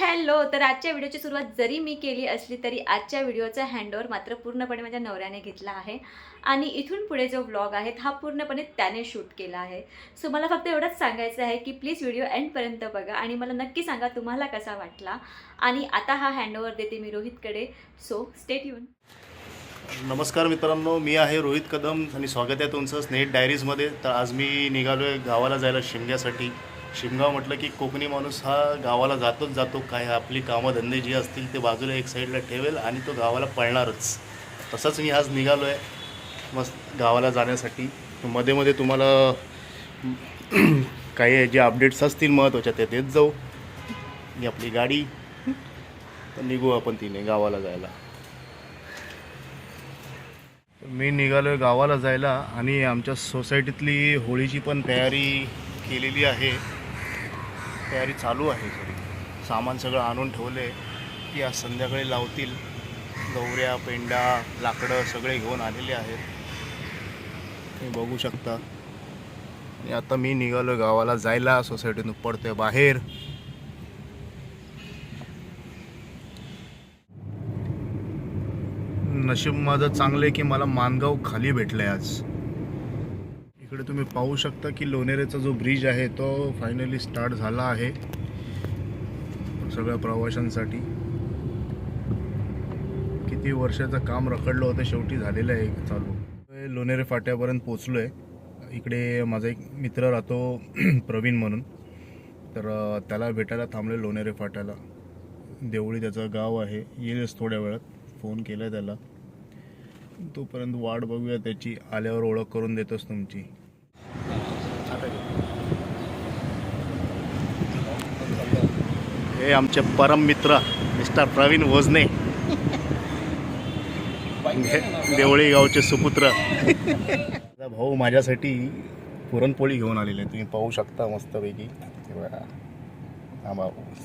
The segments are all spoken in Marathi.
हॅलो. तर आजच्या व्हिडिओची सुरुवात जरी मी केली असली तरी आजच्या व्हिडिओचा हँडओव्हर मात्र पूर्णपणे माझ्या नवऱ्याने घेतला आहे आणि इथून पुढे जो व्लॉग आहे हा पूर्णपणे त्याने शूट केला आहे. सो मला फक्त एवढंच सांगायचं आहे की प्लीज व्हिडिओ एंडपर्यंत बघा आणि मला नक्की सांगा तुम्हाला कसा वाटला. आणि आता हा हँडओव्हर देते मी रोहितकडे. So stay tune. नमस्कार मित्रांनो, मी आहे रोहित कदम आणि स्वागत आहे तुमचं स्नेक डायरीजमध्ये. तर आज मी निघालो आहे गावाला जायला शिमग्यासाठी. शिमगाव म्हटलं की कोकणी माणूस हा गावाला जातोच जातो. काय आपली कामधंदे जी असतील ते बाजूला एक साईडला ठेवेल आणि तो गावाला पळणारच. तसंच मी आज निघालो आहे मस्त गावाला जाण्यासाठी. मध्ये मध्ये तुम्हाला काही जे अपडेट्स असतील महत्त्वाच्या ते देत जाऊ. ही आपली गाडी, तर निघू आपण तिने गावाला जायला. मी निघालो आहे गावाला जायला आणि आमच्या सोसायटीतली होळीची पण तयारी केलेली आहे. तयारी चालू आहे. सामान सगळं आणून ठेवलं आहे की आज संध्याकाळी लावतील. गवऱ्या, पेंडा, लाकडं सगळे घेऊन आलेले आहेत, तुम्ही बघू शकता. आणि आता मी निघालो गावाला जायला. सोसायटीतून पडतोय बाहेर. नशीब माझं चांगलं आहे की मला मानगाव खाली भेटलं आहे आज. इकडे तुम्ही पाहू शकता की लोणेरेचा जो ब्रिज आहे तो फायनली स्टार्ट झाला आहे सगळ्या प्रवाशांसाठी. किती वर्षाचं काम रखडलं होतं, शेवटी झालेलं आहे चालू. लोणेरे फाट्यापर्यंत पोचलो आहे. इकडे माझा एक मित्र राहतो प्रवीण म्हणून, तर त्याला भेटायला थांबले लोणेरे फाट्याला. देवळी त्याचं गाव आहे. येईलच थोड्या वेळात. फोन केला आहे त्याला. तोपर्यंत वाट बघूया त्याची. आल्यावर ओळख करून देतोच तुमची. हे आमचे परम मित्र मिस्टर प्रवीण वजने, देवळी गावचे सुपुत्र. भाऊ माझ्यासाठी पुरणपोळी घेऊन आलेले, तुम्ही पाहू शकता मस्तपैकी.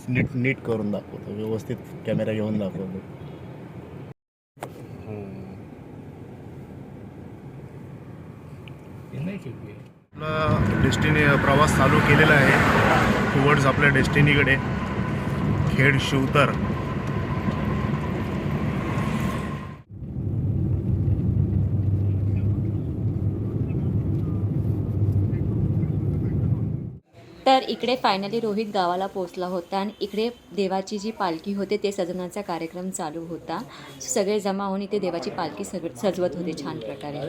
नीट नीट करून दाखवतो, व्यवस्थित कॅमेरा घेऊन दाखवतो. आपला प्रवास चालू केलेला आहे टुवर्ड्स आपल्या डेस्टिनीकडे, खेड शिवतर. तर इकडे फायनली रोहित गावाला पोचला होता आणि इकडे देवाची जी पालखी होते ते सजवण्याचा कार्यक्रम चालू होता. सगळे जमा होऊन इथे देवाची पालखी सजवत होते छान प्रकारे.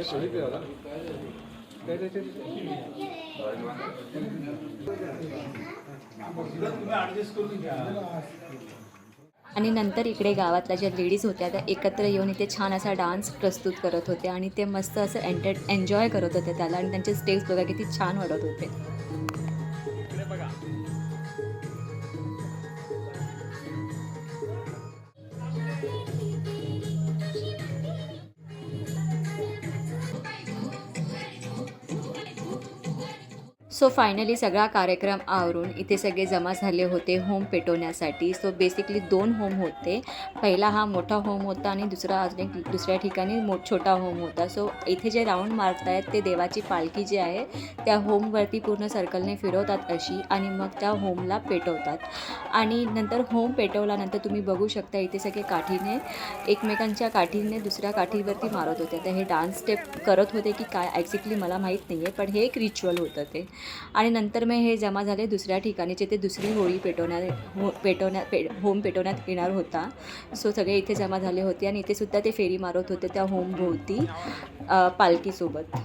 आणि नंतर इकडे गावातल्या ज्या लेडीज होत्या त्या एकत्र येऊन इथे छान असा डान्स प्रस्तुत करत होते आणि ते मस्त असं एन्जॉय करत होते त्याला. आणि त्यांचे स्टेप्स बघा किती छान वाटत होते. सो फायनली सगळा कार्यक्रम आवरून इथे सगळे जमा झाले होते होम पेटवण्यासाठी. सो बेसिकली 2 होम होते. पहिला हा मोठा होम होता आणि दुसरा अजून एक दुसऱ्या ठिकाणी छोटा होम होता. सो इथे जे राऊंड मारतायत ते देवाची पालखी जी आहे त्या होमवरती पूर्ण सर्कलने फिरवतात अशी आणि मग त्या होमला पेटवतात. आणि नंतर होम पेटवल्यानंतर तुम्ही बघू शकता इथे सगळे काठीने एकमेकांच्या काठीने दुसऱ्या काठीवरती मारत होते. तर हे डान्स स्टेप करत होते की काय एक्झॅक्टली मला माहीत नाही आहे, पण हे एक रिच्युअल होतं ते. आणि नंतर मग हे जमा झाले दुसऱ्या ठिकाणी जिथे दुसरी होळी होम पेटवण्यात येणार होता. सो सगळे इथे जमा झाले होते आणि इथे सुद्धा ते फेरी मारत होते त्या होम भोवती पालखीसोबत.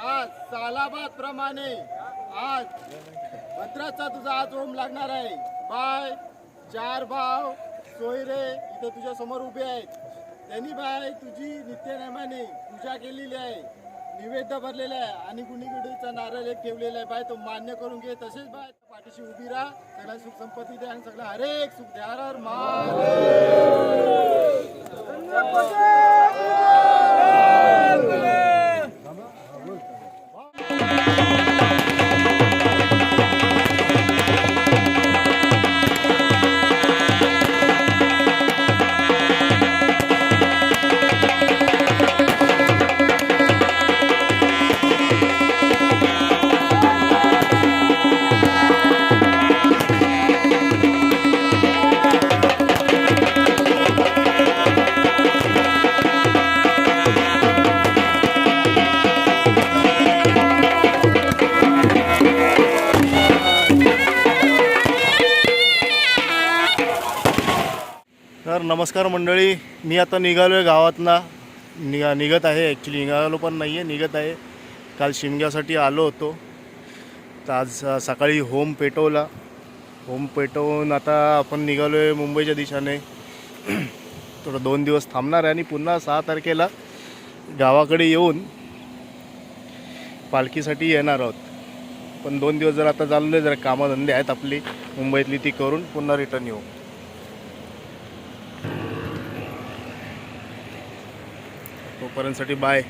आज सालाबाद प्रमाणे आज भद्राचा तुझा आज होम लागणार आहे. बाय 4 भाव सोयरे इथे तुझ्या समोर उभे आहेत. त्यांनी बाय तुझी नित्यनेमाने पूजा केलेली आहे. निवेद्य भरलेला आहे आणि गुढीचा नारळ एक ठेवलेला आहे बाय, तो मान्य करून घे. तसेच बाय पाठीशी उभी राहा, सगळ्या सुख संपत्ती द्या आणि सगळं हर एक सुख द्या. हर हर तर नमस्कार मंडळी, मी आता निघालो आहे गावातनं. निघत आहे, ॲक्च्युली निघालो पण नाही आहे, निघत आहे. काल शिमग्यासाठी आलो होतो, तर आज सकाळी होम पेटवला. होम पेटवून आता आपण निघालो आहे मुंबईच्या दिशेने. थोडं 2 दिवस थांबणार आहे आणि पुन्हा 6 तारखेला गावाकडे येऊन पालखीसाठी येणार आहोत. पण 2 दिवस जर आता चाललो आहे, जरा कामधंदे आहेत आपली मुंबईतली, ती करून पुन्हा रिटर्न येऊ. तोपर्यंतसाठी बाय.